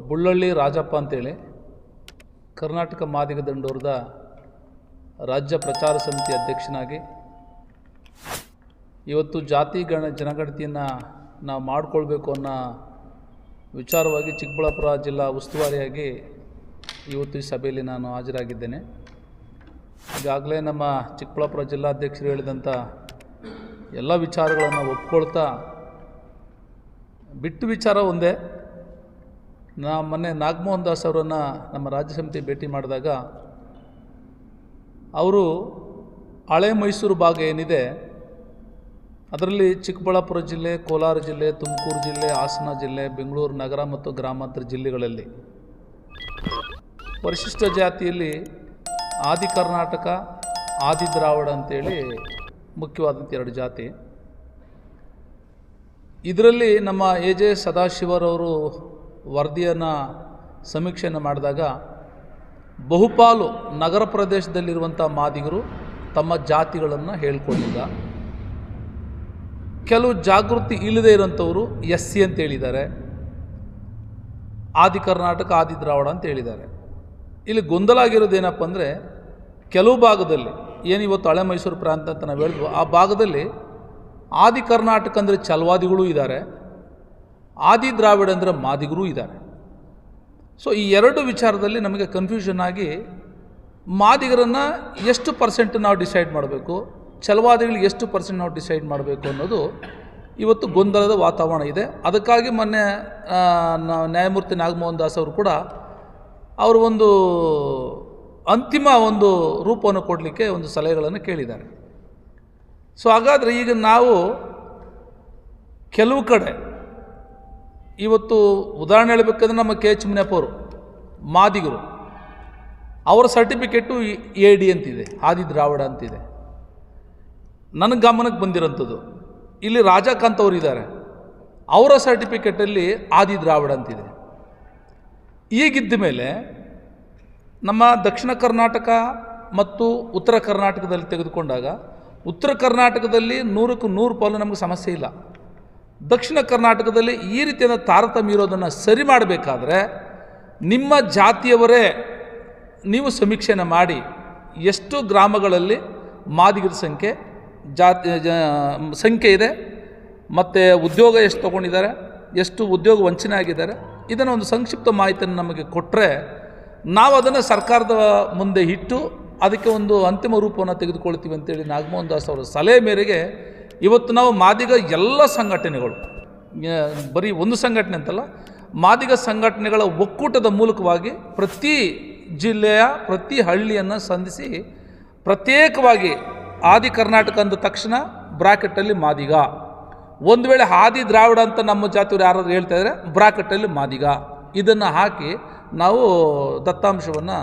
ಬುಳ್ಳಳ್ಳಿ ರಾಜಪ್ಪ ಅಂತೇಳಿ ಕರ್ನಾಟಕ ಮಾದಿಗ ದಂಡೋರದ ರಾಜ್ಯ ಪ್ರಚಾರ ಸಮಿತಿ ಅಧ್ಯಕ್ಷನಾಗಿ ಇವತ್ತು ಜಾತಿ ಜನಗಣತಿಯನ್ನು ನಾವು ಮಾಡಿಕೊಳ್ಬೇಕು ಅನ್ನೋ ವಿಚಾರವಾಗಿ ಚಿಕ್ಕಬಳ್ಳಾಪುರ ಜಿಲ್ಲಾ ಉಸ್ತುವಾರಿಯಾಗಿ ಇವತ್ತು ಈ ಸಭೆಯಲ್ಲಿ ನಾನು ಹಾಜರಾಗಿದ್ದೇನೆ. ಈಗಾಗಲೇ ನಮ್ಮ ಚಿಕ್ಕಬಳ್ಳಾಪುರ ಜಿಲ್ಲಾಧ್ಯಕ್ಷರು ಹೇಳಿದಂಥ ಎಲ್ಲ ವಿಚಾರಗಳನ್ನು ಒಪ್ಕೊಳ್ತಾ ಬಿಟ್ಟು ವಿಚಾರ ಒಂದೇ. ಮೊನ್ನೆ ನಾಗಮೋಹನ್ ದಾಸ್ ಅವರನ್ನು ನಮ್ಮ ರಾಜ್ಯ ಸಮಿತಿ ಭೇಟಿ ಮಾಡಿದಾಗ ಅವರು ಹಳೆ ಮೈಸೂರು ಭಾಗ ಏನಿದೆ ಅದರಲ್ಲಿ ಚಿಕ್ಕಬಳ್ಳಾಪುರ ಜಿಲ್ಲೆ, ಕೋಲಾರ ಜಿಲ್ಲೆ, ತುಮಕೂರು ಜಿಲ್ಲೆ, ಹಾಸನ ಜಿಲ್ಲೆ, ಬೆಂಗಳೂರು ನಗರ ಮತ್ತು ಗ್ರಾಮಾಂತರ ಜಿಲ್ಲೆಗಳಲ್ಲಿ ಪರಿಶಿಷ್ಟ ಜಾತಿಯಲ್ಲಿ ಆದಿ ಕರ್ನಾಟಕ, ಆದಿ ದ್ರಾವಿಡ ಅಂತೇಳಿ ಮುಖ್ಯವಾದಂಥ ಎರಡು ಜಾತಿ. ಇದರಲ್ಲಿ ನಮ್ಮ ಎ.ಜೆ. ಸದಾಶಿವರವರು ವರದಿಯನ್ನು ಸಮೀಕ್ಷೆಯನ್ನು ಮಾಡಿದಾಗ ಬಹುಪಾಲು ನಗರ ಪ್ರದೇಶದಲ್ಲಿರುವಂಥ ಮಾದಿಗರು ತಮ್ಮ ಜಾತಿಗಳನ್ನು ಹೇಳ್ಕೊಂಡಿಲ್ಲ. ಕೆಲವು ಜಾಗೃತಿ ಇಲ್ಲದೆ ಇರೋಂಥವರು SC ಅಂತ ಹೇಳಿದ್ದಾರೆ, ಆದಿ ಕರ್ನಾಟಕ, ಆದಿ ದ್ರಾವಿಡ ಅಂತ ಹೇಳಿದ್ದಾರೆ. ಇಲ್ಲಿ ಗೊಂದಲ ಆಗಿರೋದೇನಪ್ಪ ಅಂದರೆ ಕೆಲವು ಭಾಗದಲ್ಲಿ ಏನಿವತ್ತು ಹಳೆ ಮೈಸೂರು ಪ್ರಾಂತ ಅಂತ ನಾವು ಹೇಳಿದ್ವು, ಆ ಭಾಗದಲ್ಲಿ ಆದಿ ಕರ್ನಾಟಕ ಅಂದರೆ ಛಲವಾದಿಗಳೂ ಇದ್ದಾರೆ, ಆದಿ ದ್ರಾವಿಡ ಅಂದರೆ ಮಾದಿಗರೂ ಇದ್ದಾರೆ. ಸೊ ಈ ಎರಡು ವಿಚಾರದಲ್ಲಿ ನಮಗೆ ಕನ್ಫ್ಯೂಷನ್ ಆಗಿ ಮಾದಿಗರನ್ನು ಎಷ್ಟು ಪರ್ಸೆಂಟ್ ನಾವು ಡಿಸೈಡ್ ಮಾಡಬೇಕು, ಛಲವಾದಿಗಳಿಗೆ ಎಷ್ಟು ಪರ್ಸೆಂಟ್ ನಾವು ಡಿಸೈಡ್ ಮಾಡಬೇಕು ಅನ್ನೋದು ಇವತ್ತು ಗೊಂದಲದ ವಾತಾವರಣ ಇದೆ. ಅದಕ್ಕಾಗಿ ಮೊನ್ನೆ ನ್ಯಾಯಮೂರ್ತಿ ನಾಗಮೋಹನ್ ದಾಸ್ ಅವರು ಕೂಡ ಅವರು ಒಂದು ಅಂತಿಮ ಒಂದು ರೂಪವನ್ನು ಕೊಡಲಿಕ್ಕೆ ಒಂದು ಸಲಹೆಗಳನ್ನು ಕೇಳಿದ್ದಾರೆ. ಸೊ ಹಾಗಾದರೆ ಈಗ ನಾವು ಕೆಲವು ಕಡೆ ಇವತ್ತು ಉದಾಹರಣೆ ಹೇಳಬೇಕಂದ್ರೆ ನಮ್ಮ KH ಮುನಿಯಪ್ಪ ಅವರು ಮಾದಿಗರು, ಅವರ ಸರ್ಟಿಫಿಕೇಟು AD ಅಂತಿದೆ, ಆದಿ ದ್ರಾವಿಡ ಅಂತಿದೆ. ನನಗೆ ಗಮನಕ್ಕೆ ಬಂದಿರೋಂಥದ್ದು ಇಲ್ಲಿ ರಾಜಕಾಂತ್ ಅವರು ಇದ್ದಾರೆ, ಅವರ ಸರ್ಟಿಫಿಕೇಟಲ್ಲಿ ಆದಿ ದ್ರಾವಿಡ ಅಂತಿದೆ. ಈಗಿದ್ದ ಮೇಲೆ ನಮ್ಮ ದಕ್ಷಿಣ ಕರ್ನಾಟಕ ಮತ್ತು ಉತ್ತರ ಕರ್ನಾಟಕದಲ್ಲಿ ತೆಗೆದುಕೊಂಡಾಗ ಉತ್ತರ ಕರ್ನಾಟಕದಲ್ಲಿ 100ಕ್ಕೆ 100% ನಮಗೆ ಸಮಸ್ಯೆ ಇಲ್ಲ. ದಕ್ಷಿಣ ಕರ್ನಾಟಕದಲ್ಲಿ ಈ ರೀತಿಯಾದ ತಾರತಮ್ಯ ಇರೋದನ್ನು ಸರಿ ಮಾಡಬೇಕಾದ್ರೆ ನಿಮ್ಮ ಜಾತಿಯವರೇ ನೀವು ಸಮೀಕ್ಷೆಯನ್ನು ಮಾಡಿ ಎಷ್ಟು ಗ್ರಾಮಗಳಲ್ಲಿ ಮಾದಿಗರ ಸಂಖ್ಯೆ ಇದೆ, ಮತ್ತು ಉದ್ಯೋಗ ಎಷ್ಟು ತೊಗೊಂಡಿದ್ದಾರೆ, ಎಷ್ಟು ಉದ್ಯೋಗ ವಂಚನೆ ಆಗಿದ್ದಾರೆ, ಇದನ್ನು ಒಂದು ಸಂಕ್ಷಿಪ್ತ ಮಾಹಿತಿಯನ್ನು ನಮಗೆ ಕೊಟ್ಟರೆ ನಾವು ಅದನ್ನು ಸರ್ಕಾರದ ಮುಂದೆ ಇಟ್ಟು ಅದಕ್ಕೆ ಒಂದು ಅಂತಿಮ ರೂಪವನ್ನು ತೆಗೆದುಕೊಳ್ತೀವಿ ಅಂತೇಳಿ ನಾಗಮೋಹನ್ ದಾಸ್ ಅವರ ಸಲಹೆ ಮೇರೆಗೆ ಇವತ್ತು ನಾವು ಮಾದಿಗ ಎಲ್ಲ ಸಂಘಟನೆಗಳು, ಬರೀ ಒಂದು ಸಂಘಟನೆ ಅಂತಲ್ಲ, ಮಾದಿಗ ಸಂಘಟನೆಗಳ ಒಕ್ಕೂಟದ ಮೂಲಕವಾಗಿ ಪ್ರತಿ ಜಿಲ್ಲೆಯ ಪ್ರತಿ ಹಳ್ಳಿಯನ್ನು ಸಂಧಿಸಿ ಪ್ರತ್ಯೇಕವಾಗಿ ಆದಿ ಕರ್ನಾಟಕ ಅಂದ ತಕ್ಷಣ ಬ್ರಾಕೆಟಲ್ಲಿ ಮಾದಿಗ, ಒಂದು ವೇಳೆ ಆದಿ ದ್ರಾವಿಡ ಅಂತ ನಮ್ಮ ಜಾತಿಯವರು ಯಾರಾದರೂ ಹೇಳ್ತಾ ಇದ್ದಾರೆ ಬ್ರಾಕೆಟಲ್ಲಿ ಮಾದಿಗ, ಇದನ್ನು ಹಾಕಿ ನಾವು ದತ್ತಾಂಶವನ್ನು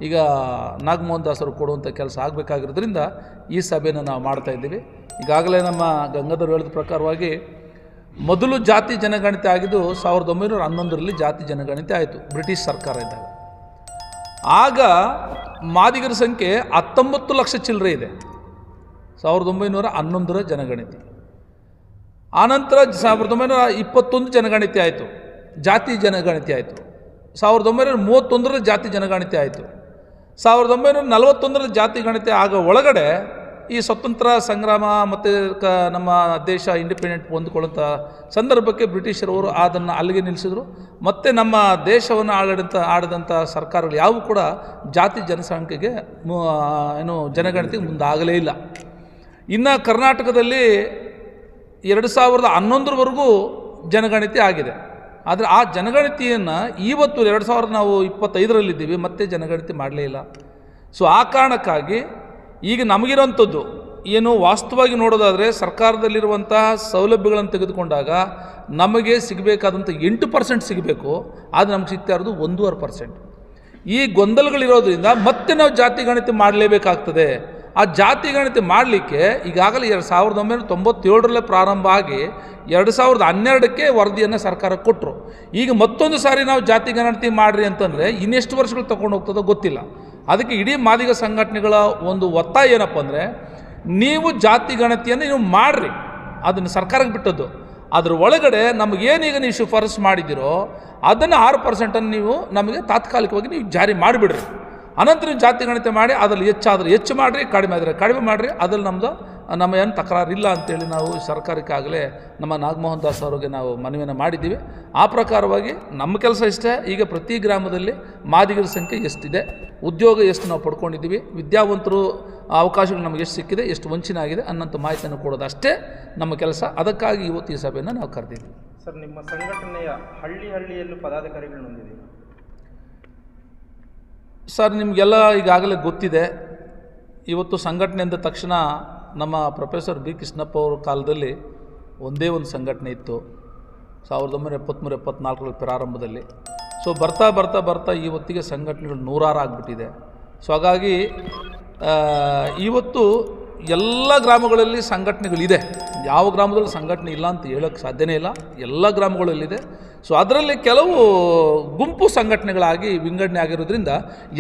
ಈಗ ನಾಗಮೋಹನ್ ದಾಸರು ಕೊಡುವಂಥ ಕೆಲಸ ಆಗಬೇಕಾಗಿರೋದ್ರಿಂದ ಈ ಸಭೆಯನ್ನು ನಾವು ಮಾಡ್ತಾಯಿದ್ದೀವಿ. ಈಗಾಗಲೇ ನಮ್ಮ ಗಂಗಾಧರ್ ಹೇಳಿದ ಪ್ರಕಾರವಾಗಿ ಮೊದಲು ಜಾತಿ ಜನಗಣತಿ ಆಗಿದ್ದು 1911ರಲ್ಲಿ ಜಾತಿ ಜನಗಣತಿ ಆಯಿತು, ಬ್ರಿಟಿಷ್ ಸರ್ಕಾರ ಇದ್ದಾಗ. ಆಗ ಮಾದಿಗರ ಸಂಖ್ಯೆ 19 ಲಕ್ಷ ಚಿಲ್ಲರೆ ಇದೆ 1911ರ ಜನಗಣತಿ. ಆನಂತರ 1921 ಜನಗಣತಿ ಆಯಿತು, ಜಾತಿ ಜನಗಣತಿ ಆಯಿತು. 1931ರ ಜಾತಿ ಜನಗಣತಿ ಆಯಿತು. 1941ರ ಜಾತಿ ಗಣತಿ ಆಗ ಒಳಗಡೆ ಈ ಸ್ವತಂತ್ರ ಸಂಗ್ರಾಮ ಮತ್ತು ನಮ್ಮ ದೇಶ ಇಂಡಿಪೆಂಡೆಂಟ್ ಹೊಂದಿಕೊಳ್ಳುವಂಥ ಸಂದರ್ಭಕ್ಕೆ ಬ್ರಿಟಿಷರವರು ಅದನ್ನು ಅಲ್ಲಿಗೆ ನಿಲ್ಲಿಸಿದ್ರು. ಮತ್ತು ನಮ್ಮ ದೇಶವನ್ನು ಆಳಿದಂಥ ಸರ್ಕಾರಗಳು ಯಾವುವು ಕೂಡ ಜಾತಿ ಜನಸಂಖ್ಯೆಗೆ ಜನಗಣತಿಗೆ ಮುಂದಾಗಲೇ ಇಲ್ಲ. ಇನ್ನು ಕರ್ನಾಟಕದಲ್ಲಿ 2011ರವರೆಗೂ ಜನಗಣತಿ ಆಗಿದೆ. ಆದರೆ ಆ ಜನಗಣತಿಯನ್ನು ಇವತ್ತು 2025ರಲ್ಲಿದ್ದೀವಿ, ಮತ್ತೆ ಜನಗಣತಿ ಮಾಡಲೇ ಇಲ್ಲ. ಸೊ ಆ ಕಾರಣಕ್ಕಾಗಿ ಈಗ ನಮಗಿರೋಂಥದ್ದು ಏನು ವಾಸ್ತವವಾಗಿ ನೋಡೋದಾದರೆ ಸರ್ಕಾರದಲ್ಲಿರುವಂತಹ ಸೌಲಭ್ಯಗಳನ್ನು ತೆಗೆದುಕೊಂಡಾಗ ನಮಗೆ ಸಿಗಬೇಕಾದಂಥ 8% ಸಿಗಬೇಕು, ಆದರೆ ನಮಗೆ ಸಿಗ್ತಾ ಇರೋದು 1.5%. ಈ ಗೊಂದಲಗಳಿರೋದ್ರಿಂದ ಮತ್ತೆ ನಾವು ಜಾತಿ ಗಣತಿ ಮಾಡಲೇಬೇಕಾಗ್ತದೆ. ಆ ಜಾತಿ ಗಣತಿ ಮಾಡಲಿಕ್ಕೆ ಈಗಾಗಲೇ 1997ರಲ್ಲೇ ಪ್ರಾರಂಭ ಆಗಿ 2012ಕ್ಕೆ ವರದಿಯನ್ನು ಸರ್ಕಾರಕ್ಕೆ ಕೊಟ್ಟರು. ಈಗ ಮತ್ತೊಂದು ಸಾರಿ ನಾವು ಜಾತಿ ಗಣತಿ ಮಾಡಿರಿ ಅಂತಂದರೆ ಇನ್ನೆಷ್ಟು ವರ್ಷಗಳು ತೊಗೊಂಡು ಹೋಗ್ತದೋ ಗೊತ್ತಿಲ್ಲ. ಅದಕ್ಕೆ ಇಡೀ ಮಾದಿಗ ಸಂಘಟನೆಗಳ ಒಂದು ಒತ್ತಾಯ ಏನಪ್ಪ ಅಂದರೆ, ನೀವು ಜಾತಿ ಗಣತಿಯನ್ನು ನೀವು ಮಾಡಿರಿ, ಅದನ್ನು ಸರ್ಕಾರಕ್ಕೆ ಬಿಟ್ಟದ್ದು, ಅದ್ರ ಒಳಗಡೆ ನಮಗೇನೀಗ ನೀವು ಶಿಫಾರಸು ಮಾಡಿದ್ದೀರೋ ಅದನ್ನು 6% ನೀವು ನಮಗೆ ತಾತ್ಕಾಲಿಕವಾಗಿ ನೀವು ಜಾರಿ ಮಾಡಿಬಿಡ್ರಿ. ಅನಂತರ ನೀವು ಜಾತಿ ಗಣತಿ ಮಾಡಿ ಅದರಲ್ಲಿ ಹೆಚ್ಚಾದರೆ ಹೆಚ್ಚು ಮಾಡಿರಿ, ಕಡಿಮೆ ಆದರೆ ಕಡಿಮೆ ಮಾಡಿರಿ. ಅದ್ರಲ್ಲಿ ನಮ್ಮ ಏನು ತಕರಾರಿಲ್ಲ ಅಂತೇಳಿ ನಾವು ಸರ್ಕಾರಕ್ಕಾಗಲೇ ನಮ್ಮ ನಾಗಮೋಹನ್ ದಾಸ್ ಅವರಿಗೆ ನಾವು ಮನವಿಯನ್ನು ಮಾಡಿದ್ದೀವಿ. ಆ ಪ್ರಕಾರವಾಗಿ ನಮ್ಮ ಕೆಲಸ ಇಷ್ಟೇ. ಈಗ ಪ್ರತಿ ಗ್ರಾಮದಲ್ಲಿ ಮಾದಿಗರ ಸಂಖ್ಯೆ ಎಷ್ಟಿದೆ, ಉದ್ಯೋಗ ಎಷ್ಟು ನಾವು ಪಡ್ಕೊಂಡಿದ್ದೀವಿ, ವಿದ್ಯಾವಂತರು ಅವಕಾಶಗಳು ನಮಗೆ ಎಷ್ಟು ಸಿಕ್ಕಿದೆ, ಎಷ್ಟು ವಂಚನೆ ಆಗಿದೆ ಅನ್ನೋಂಥ ಮಾಹಿತಿಯನ್ನು ಕೊಡೋದು ಅಷ್ಟೇ ನಮ್ಮ ಕೆಲಸ. ಅದಕ್ಕಾಗಿ ಇವತ್ತು ಈ ಸಭೆಯನ್ನು ನಾವು ಕರೆದಿದ್ದೀವಿ. ಸರ್, ನಿಮ್ಮ ಸಂಘಟನೆಯ ಹಳ್ಳಿಯಲ್ಲೂ ಪದಾಧಿಕಾರಿಗಳು ಹೊಂದಿದೆ ಸರ್. ನಿಮಗೆಲ್ಲ ಈಗಾಗಲೇ ಗೊತ್ತಿದೆ. ಇವತ್ತು ಸಂಘಟನೆ ಅಂದ ತಕ್ಷಣ ನಮ್ಮ ಪ್ರೊಫೆಸರ್ ಬಿ ಕೃಷ್ಣಪ್ಪ ಅವರ ಕಾಲದಲ್ಲಿ ಒಂದೇ ಒಂದು ಸಂಘಟನೆ ಇತ್ತು, 1973-74 ಪ್ರಾರಂಭದಲ್ಲಿ. ಸೊ ಬರ್ತಾ ಬರ್ತಾ ಬರ್ತಾ ಇವತ್ತಿಗೆ ಸಂಘಟನೆಗಳು 100 ಆಗಿಬಿಟ್ಟಿದೆ. ಸೊ ಹಾಗಾಗಿ ಇವತ್ತು ಎಲ್ಲ ಗ್ರಾಮಗಳಲ್ಲಿ ಸಂಘಟನೆಗಳಿದೆ. ಯಾವ ಗ್ರಾಮದಲ್ಲಿ ಸಂಘಟನೆ ಇಲ್ಲ ಅಂತ ಹೇಳೋಕ್ಕೆ ಸಾಧ್ಯನೇ ಇಲ್ಲ, ಎಲ್ಲ ಗ್ರಾಮಗಳಲ್ಲಿದೆ. ಸೊ ಅದರಲ್ಲಿ ಕೆಲವು ಗುಂಪು ಸಂಘಟನೆಗಳಾಗಿ ವಿಂಗಡಣೆ ಆಗಿರೋದ್ರಿಂದ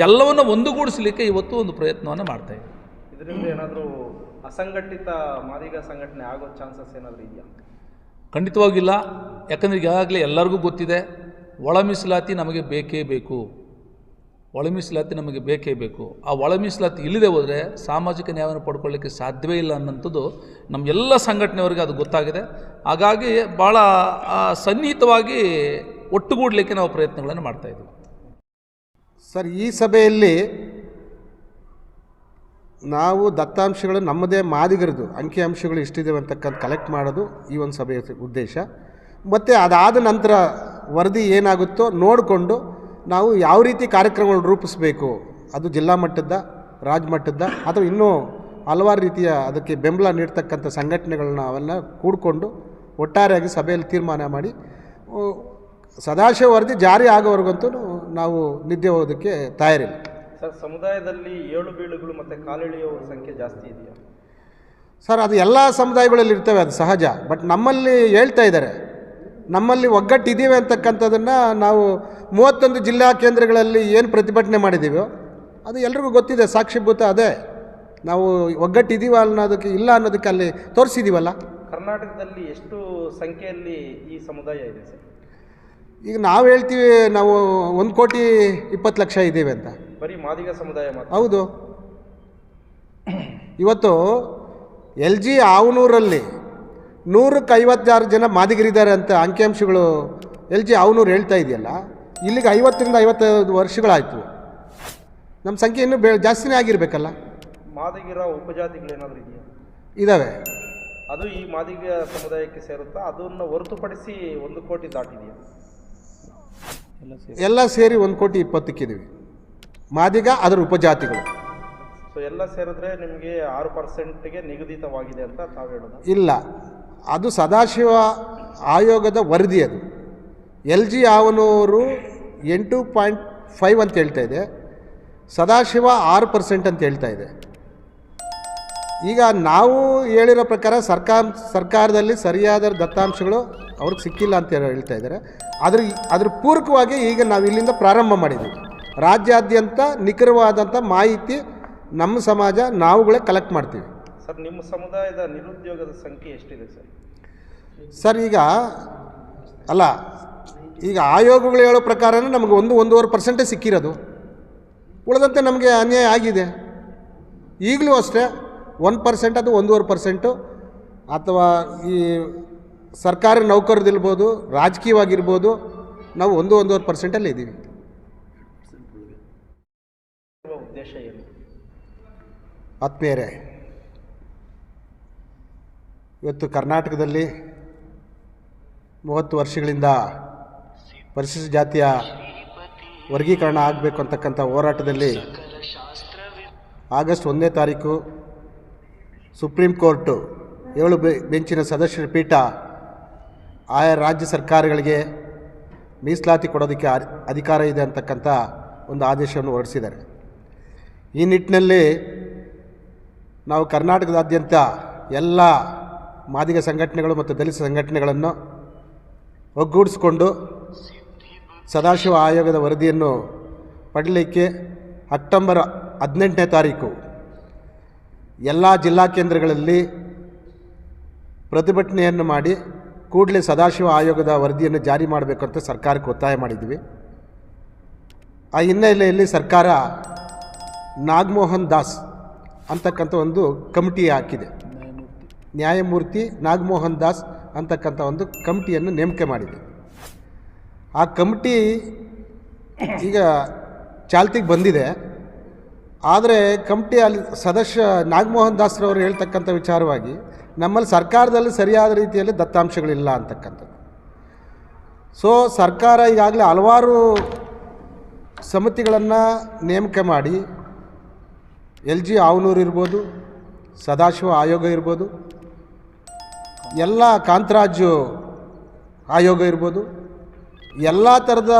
ಎಲ್ಲವನ್ನು ಒಂದುಗೂಡಿಸಲಿಕ್ಕೆ ಇವತ್ತು ಒಂದು ಪ್ರಯತ್ನವನ್ನು ಮಾಡ್ತಾಯಿದ್ದೀವಿ. ಇದರಿಂದ ಏನಾದರೂ ಅಸಂಘಟಿತ ಮಾದಿಗ ಸಂಘಟನೆ ಆಗೋ ಚಾನ್ಸಸ್ ಏನಾದರೂ ಇದೆಯಾ? ಖಂಡಿತವಾಗಿಲ್ಲ. ಯಾಕಂದರೆ ಈಗಾಗಲೇ ಎಲ್ಲರಿಗೂ ಗೊತ್ತಿದೆ, ಒಳ ಮೀಸಲಾತಿ ನಮಗೆ ಬೇಕೇ ಬೇಕು, ಒಳ ಮೀಸಲಾತಿ ನಮಗೆ ಬೇಕೇ ಬೇಕು. ಆ ಒಳ ಮೀಸಲಾತಿ ಇಲ್ಲದೆ ಹೋದರೆ ಸಾಮಾಜಿಕ ನ್ಯಾಯವನ್ನು ಪಡ್ಕೊಳ್ಳಿಕ್ಕೆ ಸಾಧ್ಯವೇ ಇಲ್ಲ ಅನ್ನೋಂಥದ್ದು ನಮ್ಮ ಎಲ್ಲ ಸಂಘಟನೆಯವರಿಗೆ ಅದು ಗೊತ್ತಾಗಿದೆ. ಹಾಗಾಗಿ ಭಾಳ ಸನ್ನಿಹಿತವಾಗಿ ಒಟ್ಟುಗೂಡಲಿಕ್ಕೆ ನಾವು ಪ್ರಯತ್ನಗಳನ್ನು ಮಾಡ್ತಾಯಿದ್ದೀವಿ. ಸರ್, ಈ ಸಭೆಯಲ್ಲಿ ನಾವು ದತ್ತಾಂಶಗಳು ನಮ್ಮದೇ ಮಾದಿಗರದು ಅಂಕಿಅಂಶಗಳು ಇಷ್ಟಿದೆ ಅಂತಕ್ಕಂಥ ಕಲೆಕ್ಟ್ ಮಾಡೋದು ಈ ಒಂದು ಸಭೆಯ ಉದ್ದೇಶ. ಮತ್ತು ಅದಾದ ನಂತರ ವರದಿ ಏನಾಗುತ್ತೋ ನೋಡಿಕೊಂಡು ನಾವು ಯಾವ ರೀತಿ ಕಾರ್ಯಕ್ರಮಗಳು ರೂಪಿಸಬೇಕು, ಅದು ಜಿಲ್ಲಾ ಮಟ್ಟದ, ರಾಜ್ಯ ಮಟ್ಟದ ಅಥವಾ ಇನ್ನೂ ಹಲವಾರು ರೀತಿಯ ಅದಕ್ಕೆ ಬೆಂಬಲ ನೀಡ್ತಕ್ಕಂಥ ಸಂಘಟನೆಗಳನ್ನ ಅವೆಲ್ಲ ಕೂಡಿಕೊಂಡು ಒಟ್ಟಾರೆಯಾಗಿ ಸಭೆಯಲ್ಲಿ ತೀರ್ಮಾನ ಮಾಡಿ ಸದಾಶಿವ ವರದಿ ಜಾರಿ ಆಗೋವರೆಗಂತೂ ನಾವು ನಿದ್ದೆ ಹೋಗೋದಕ್ಕೆ ತಯಾರಿಲ್ಲ. ಸರ್, ಸಮುದಾಯದಲ್ಲಿ ಏಳು ಬೀಳುಗಳು ಮತ್ತು ಕಾಲೆಳೆಯುವವರ ಸಂಖ್ಯೆ ಜಾಸ್ತಿ ಇದೆಯಾ? ಸರ್, ಅದು ಎಲ್ಲ ಸಮುದಾಯಗಳಲ್ಲಿ ಇರ್ತವೆ, ಅದು ಸಹಜ. ಬಟ್ ನಮ್ಮಲ್ಲಿ ಹೇಳ್ತಾ ಇದ್ದಾರೆ, ನಮ್ಮಲ್ಲಿ ಒಗ್ಗಟ್ಟಿದ್ದೀವಿ ಅಂತಕ್ಕಂಥದ್ದನ್ನು ನಾವು 31 ಜಿಲ್ಲಾ ಕೇಂದ್ರಗಳಲ್ಲಿ ಏನು ಪ್ರತಿಭಟನೆ ಮಾಡಿದ್ದೀವೋ ಅದು ಎಲ್ರಿಗೂ ಗೊತ್ತಿದೆ, ಸಾಕ್ಷಿಭೂತ ಅದೇ. ನಾವು ಒಗ್ಗಟ್ಟಿದ್ದೀವ ಅನ್ನೋದಕ್ಕೆ ಇಲ್ಲ ಅನ್ನೋದಕ್ಕೆ ಅಲ್ಲಿ ತೋರಿಸಿದ್ದೀವಲ್ಲ. ಕರ್ನಾಟಕದಲ್ಲಿ ಎಷ್ಟು ಸಂಖ್ಯೆಯಲ್ಲಿ ಈ ಸಮುದಾಯ ಇದೆ ಸರ್? ಈಗ ನಾವು ಹೇಳ್ತೀವಿ ನಾವು 1,20,00,000 ಇದ್ದೀವಿ ಅಂತ. ಬರೀ ಮಾದಿಗ ಸಮುದಾಯ ಮಾತ್ರ? ಹೌದು. ಇವತ್ತು LG ಆವನೂರಲ್ಲಿ 156 ಜನ ಮಾದಿಗರಿದ್ದಾರೆ ಅಂತ ಅಂಕಿಅಂಶಗಳು LG ಆವನೂರು ಹೇಳ್ತಾ ಇದೆಯಲ್ಲ. ಇಲ್ಲಿಗೆ 50ರಿಂದ 55 ವರ್ಷಗಳಾಯಿತು. ನಮ್ಮ ಸಂಖ್ಯೆ ಇನ್ನೂ ಜಾಸ್ತಿನೇ ಆಗಿರಬೇಕಲ್ಲ. ಮಾದಿಗರ ಉಪಜಾತಿಗಳೇನಾದರೂ ಇದೆಯಾ? ಇದ್ದಾವೆ. ಅದು ಈ ಮಾದಿಗ ಸಮುದಾಯಕ್ಕೆ ಸೇರುತ್ತಾ? ಅದನ್ನು ಹೊರತುಪಡಿಸಿ 1 ಕೋಟಿ ದಾಟಿದೆಯಾ? ಎಲ್ಲ ಸೇರಿ 1,20,00,000 ಮಾದಿಗ, ಅದರ ಉಪಜಾತಿಗಳು. ಸೊ ಎಲ್ಲ ಸೇರಿದ್ರೆ ನಿಮಗೆ 6%ಗೆ ನಿಗದಿತವಾಗಿದೆ ಅಂತ ತಾವು ಹೇಳೋದು? ಇಲ್ಲ, ಅದು ಸದಾಶಿವ ಆಯೋಗದ ವರದಿ. ಅದು LG ಆವನೂರು 8.5 ಅಂತ ಹೇಳ್ತಾ ಇದೆ, ಸದಾಶಿವ 6% ಅಂತ ಹೇಳ್ತಾ ಇದೆ. ಈಗ ನಾವು ಹೇಳಿರೋ ಪ್ರಕಾರ ಸರ್ಕಾರದಲ್ಲಿ ಸರಿಯಾದ ದತ್ತಾಂಶಗಳು ಅವ್ರಿಗೆ ಸಿಕ್ಕಿಲ್ಲ ಅಂತ ಹೇಳ್ತಾ ಇದ್ದಾರೆ. ಅದ್ರ ಪೂರಕವಾಗಿ ಈಗ ನಾವು ಇಲ್ಲಿಂದ ಪ್ರಾರಂಭ ಮಾಡಿದ್ದೀವಿ. ರಾಜ್ಯಾದ್ಯಂತ ನಿಖರವಾದಂಥ ಮಾಹಿತಿ ನಮ್ಮ ಸಮಾಜ ನಾವುಗಳೇ ಕಲೆಕ್ಟ್ ಮಾಡ್ತೀವಿ. ಸರ್, ನಿಮ್ಮ ಸಮುದಾಯದ ನಿರುದ್ಯೋಗದ ಸಂಖ್ಯೆ ಎಷ್ಟಿದೆ ಸರ್? ಸರ್, ಈಗ ಆಯೋಗಗಳು ಹೇಳೋ ಪ್ರಕಾರನೇ ನಮಗೆ 1-1.5% ಸಿಕ್ಕಿರೋದು. ಉಳಿದಂತೆ ನಮಗೆ ಅನ್ಯಾಯ ಆಗಿದೆ. ಈಗಲೂ ಅಷ್ಟೇ 1%, ಅದು 1.5%, ಅಥವಾ ಈ ಸರ್ಕಾರಿ ನೌಕರದಿರ್ಬೋದು, ರಾಜಕೀಯವಾಗಿರ್ಬೋದು, ನಾವು 1-1.5% ಇದ್ದೀವಿ. ಉದ್ದೇಶ ಏನು? ಆತ್ಮೀಯರೇ, ಇವತ್ತು ಕರ್ನಾಟಕದಲ್ಲಿ 30 ವರ್ಷಗಳಿಂದ ಪರಿಶಿಷ್ಟ ಜಾತಿಯ ವರ್ಗೀಕರಣ ಆಗಬೇಕು ಅಂತಕ್ಕಂಥ ಹೋರಾಟದಲ್ಲಿ ಆಗಸ್ಟ್ 1ನೇ ತಾರೀಕು ಸುಪ್ರೀಂ ಕೋರ್ಟು 7 ಬೆಂಚಿನ ಸದಸ್ಯರ ಪೀಠ ಆಯಾ ರಾಜ್ಯ ಸರ್ಕಾರಗಳಿಗೆ ಮೀಸಲಾತಿ ಕೊಡೋದಕ್ಕೆ ಅಧಿಕಾರ ಇದೆ ಅಂತಕ್ಕಂಥ ಒಂದು ಆದೇಶವನ್ನು ಹೊರಡಿಸಿದ್ದಾರೆ. ಈ ನಿಟ್ಟಿನಲ್ಲಿ ನಾವು ಕರ್ನಾಟಕದಾದ್ಯಂತ ಎಲ್ಲ ಮಾದಿಗ ಸಂಘಟನೆಗಳು ಮತ್ತು ದಲಿತ ಸಂಘಟನೆಗಳನ್ನು ಒಗ್ಗೂಡಿಸಿಕೊಂಡು ಸದಾಶಿವ ಆಯೋಗದ ವರದಿಯನ್ನು ಪಡೆಯಲಿಕ್ಕೆ ಅಕ್ಟೋಬರ್ 18ನೇ ತಾರೀಕು ಎಲ್ಲ ಜಿಲ್ಲಾ ಕೇಂದ್ರಗಳಲ್ಲಿ ಪ್ರತಿಭಟನೆಯನ್ನು ಮಾಡಿ ಕೂಡಲೇ ಸದಾಶಿವ ಆಯೋಗದ ವರದಿಯನ್ನು ಜಾರಿ ಮಾಡಬೇಕು ಅಂತ ಸರ್ಕಾರಕ್ಕೆ ಒತ್ತಾಯ ಮಾಡಿದ್ವಿ. ಆ ಹಿನ್ನೆಲೆಯಲ್ಲಿ ಸರ್ಕಾರ ನಾಗಮೋಹನ್ ದಾಸ್ ಅಂತಕ್ಕಂಥ ಒಂದು ಕಮಿಟಿ ಹಾಕಿದೆ. ನ್ಯಾಯಮೂರ್ತಿ ನಾಗಮೋಹನ್ ದಾಸ್ ಅಂತಕ್ಕಂಥ ಒಂದು ಕಮಿಟಿಯನ್ನು ನೇಮಕ ಮಾಡಿದೆ. ಆ ಕಮಿಟಿ ಈಗ ಚಾಲ್ತಿಗೆ ಬಂದಿದೆ. ಆದರೆ ಕಮಿಟಿಯಲ್ಲಿ ಸದಸ್ಯ ನಾಗಮೋಹನ್ ದಾಸ್ರವರು ಹೇಳ್ತಕ್ಕಂಥ ವಿಚಾರವಾಗಿ ನಮ್ಮಲ್ಲಿ ಸರ್ಕಾರದಲ್ಲಿ ಸರಿಯಾದ ರೀತಿಯಲ್ಲಿ ದತ್ತಾಂಶಗಳಿಲ್ಲ ಅಂತಕ್ಕಂಥದ್ದು. ಸೊ ಸರ್ಕಾರ ಈಗಾಗಲೇ ಹಲವಾರು ಸಮಿತಿಗಳನ್ನು ನೇಮಕ ಮಾಡಿ LG ಆವನೂರು ಇರ್ಬೋದು, ಸದಾಶಿವ ಆಯೋಗ ಇರ್ಬೋದು, ಎಲ್ಲ ಕಾಂತರಾಜು ಆಯೋಗ ಇರ್ಬೋದು, ಎಲ್ಲ ಥರದ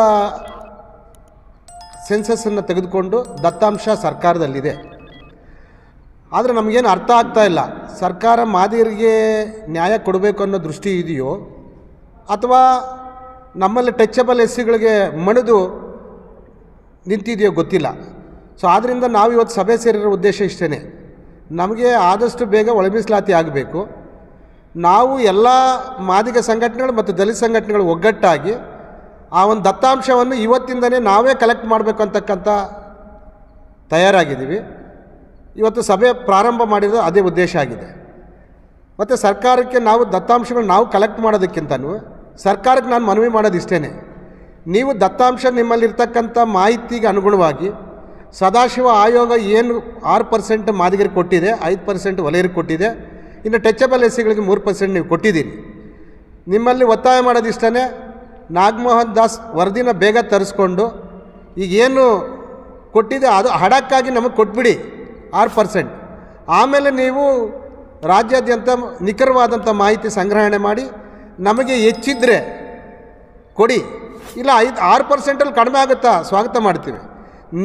ಸೆನ್ಸಸ್ಸನ್ನು ತೆಗೆದುಕೊಂಡು ದತ್ತಾಂಶ ಸರ್ಕಾರದಲ್ಲಿದೆ. ಆದರೆ ನಮಗೇನು ಅರ್ಥ ಆಗ್ತಾ ಇಲ್ಲ, ಸರ್ಕಾರ ಮಾದಿಗರಿಗೆ ನ್ಯಾಯ ಕೊಡಬೇಕು ಅನ್ನೋ ದೃಷ್ಟಿ ಇದೆಯೋ ಅಥವಾ ನಮ್ಮಲ್ಲಿ ಟಚಬಲ್ ಎಸ್ಸಿಗಳಿಗೆ ಮಣಿದು ನಿಂತಿದೆಯೋ ಗೊತ್ತಿಲ್ಲ. ಸೊ ಆದ್ದರಿಂದ ನಾವು ಇವತ್ತು ಸಭೆ ಸೇರಿರೋ ಉದ್ದೇಶ ಇಷ್ಟೇ, ನಮಗೆ ಆದಷ್ಟು ಬೇಗ ಒಳ ಮೀಸಲಾತಿ ಆಗಬೇಕು. ನಾವು ಎಲ್ಲ ಮಾದಿಗ ಸಂಘಟನೆಗಳು ಮತ್ತು ದಲಿತ ಸಂಘಟನೆಗಳು ಒಗ್ಗಟ್ಟಾಗಿ ಆ ಒಂದು ದತ್ತಾಂಶವನ್ನು ಇವತ್ತಿಂದನೇ ನಾವೇ ಕಲೆಕ್ಟ್ ಮಾಡಬೇಕು ಅಂತಕ್ಕಂಥ ತಯಾರಾಗಿದ್ದೀವಿ. ಇವತ್ತು ಸಭೆ ಪ್ರಾರಂಭ ಮಾಡಿರೋದು ಅದೇ ಉದ್ದೇಶ ಆಗಿದೆ. ಮತ್ತು ಸರ್ಕಾರಕ್ಕೆ ನಾವು ದತ್ತಾಂಶಗಳು ನಾವು ಕಲೆಕ್ಟ್ ಮಾಡೋದಕ್ಕಿಂತನೂ ಸರ್ಕಾರಕ್ಕೆ ನಾನು ಮನವಿ ಮಾಡೋದು ಇಷ್ಟೇ, ನೀವು ದತ್ತಾಂಶ ನಿಮ್ಮಲ್ಲಿರ್ತಕ್ಕಂಥ ಮಾಹಿತಿಗೆ ಅನುಗುಣವಾಗಿ ಸದಾಶಿವ ಆಯೋಗ ಏನು 6% ಮಾದಿಗರಿಗೆ ಕೊಟ್ಟಿದೆ, 5% ವಲಯರಿಗೆ ಕೊಟ್ಟಿದೆ, ಇನ್ನು ಟಚಬಲ್ ಎಸ್ಸಿಗಳಿಗೆ 3% ನೀವು ಕೊಟ್ಟಿದ್ದೀರಿ. ನಿಮ್ಮಲ್ಲಿ ಒತ್ತಾಯ ಮಾಡೋದು ಇಷ್ಟೇ, ನಾಗಮೋಹನ್ ದಾಸ್ ವರದಿನ ಬೇಗ ತರಿಸ್ಕೊಂಡು ಈಗೇನು ಕೊಟ್ಟಿದೆ ಅದು ಹಡಕ್ಕಾಗಿ ನಮಗೆ ಕೊಟ್ಬಿಡಿ 6%. ಆಮೇಲೆ ನೀವು ರಾಜ್ಯಾದ್ಯಂತ ನಿಖರವಾದಂಥ ಮಾಹಿತಿ ಸಂಗ್ರಹಣೆ ಮಾಡಿ ನಮಗೆ ಹೆಚ್ಚಿದ್ರೆ ಕೊಡಿ, ಇಲ್ಲ 6%ಅಲ್ಲಿ ಕಡಿಮೆ ಆಗುತ್ತಾ ಸ್ವಾಗತ ಮಾಡ್ತೀವಿ.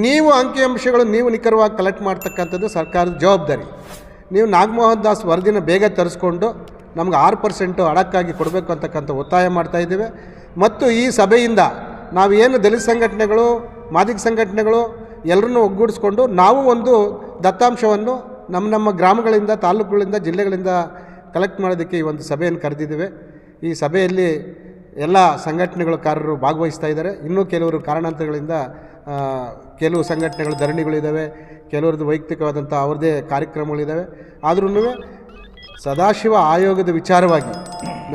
ನೀವು ಅಂಕಿಅಂಶಗಳು ನೀವು ನಿಖರವಾಗಿ ಕಲೆಕ್ಟ್ ಮಾಡ್ತಕ್ಕಂಥದ್ದು ಸರ್ಕಾರದ ಜವಾಬ್ದಾರಿ. ನೀವು ನಾಗಮೋಹನ್ ದಾಸ್ ವರದಿನ ಬೇಗ ತರಿಸ್ಕೊಂಡು ನಮ್ಗೆ 6% ಹಡಕ್ಕಾಗಿ ಕೊಡಬೇಕು ಅಂತಕ್ಕಂಥ ಒತ್ತಾಯ ಮಾಡ್ತಾಯಿದ್ದೇವೆ. ಮತ್ತು ಈ ಸಭೆಯಿಂದ ನಾವೇನು ದಲಿತ ಸಂಘಟನೆಗಳು, ಮಾದಿಗ ಸಂಘಟನೆಗಳು ಎಲ್ಲರನ್ನೂ ಒಗ್ಗೂಡಿಸ್ಕೊಂಡು ನಾವು ಒಂದು ದತ್ತಾಂಶವನ್ನು ನಮ್ಮ ಗ್ರಾಮಗಳಿಂದ, ತಾಲೂಕುಗಳಿಂದ, ಜಿಲ್ಲೆಗಳಿಂದ ಕಲೆಕ್ಟ್ ಮಾಡೋದಕ್ಕೆ ಈ ಒಂದು ಸಭೆಯನ್ನು ಕರೆದಿದ್ದೇವೆ. ಈ ಸಭೆಯಲ್ಲಿ ಎಲ್ಲ ಸಂಘಟನೆಗಳಕಾರರು ಭಾಗವಹಿಸ್ತಾ ಇದ್ದಾರೆ. ಇನ್ನೂ ಕೆಲವರು ಕಾರಣಾಂತರಗಳಿಂದ ಕೆಲವು ಸಂಘಟನೆಗಳು ಧರಣಿಗಳಿದ್ದಾವೆ, ಕೆಲವ್ರದ್ದು ವೈಯಕ್ತಿಕವಾದಂಥ ಅವ್ರದ್ದೇ ಕಾರ್ಯಕ್ರಮಗಳಿದ್ದಾವೆ. ಆದ್ರೂ ಸದಾಶಿವ ಆಯೋಗದ ವಿಚಾರವಾಗಿ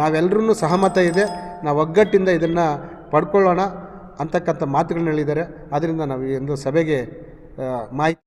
ನಾವೆಲ್ಲರೂ ಸಹಮತ ಇದೆ, ನಾವು ಒಗ್ಗಟ್ಟಿಂದ ಇದನ್ನು ಪಡ್ಕೊಳ್ಳೋಣ ಅಂತಕ್ಕಂಥ ಮಾತುಗಳನ್ನ ಹೇಳಿದ್ದಾರೆ. ಆದ್ದರಿಂದ ನಾವು ಈ ಒಂದು ಸಭೆಗೆ ಮಾಹಿತಿ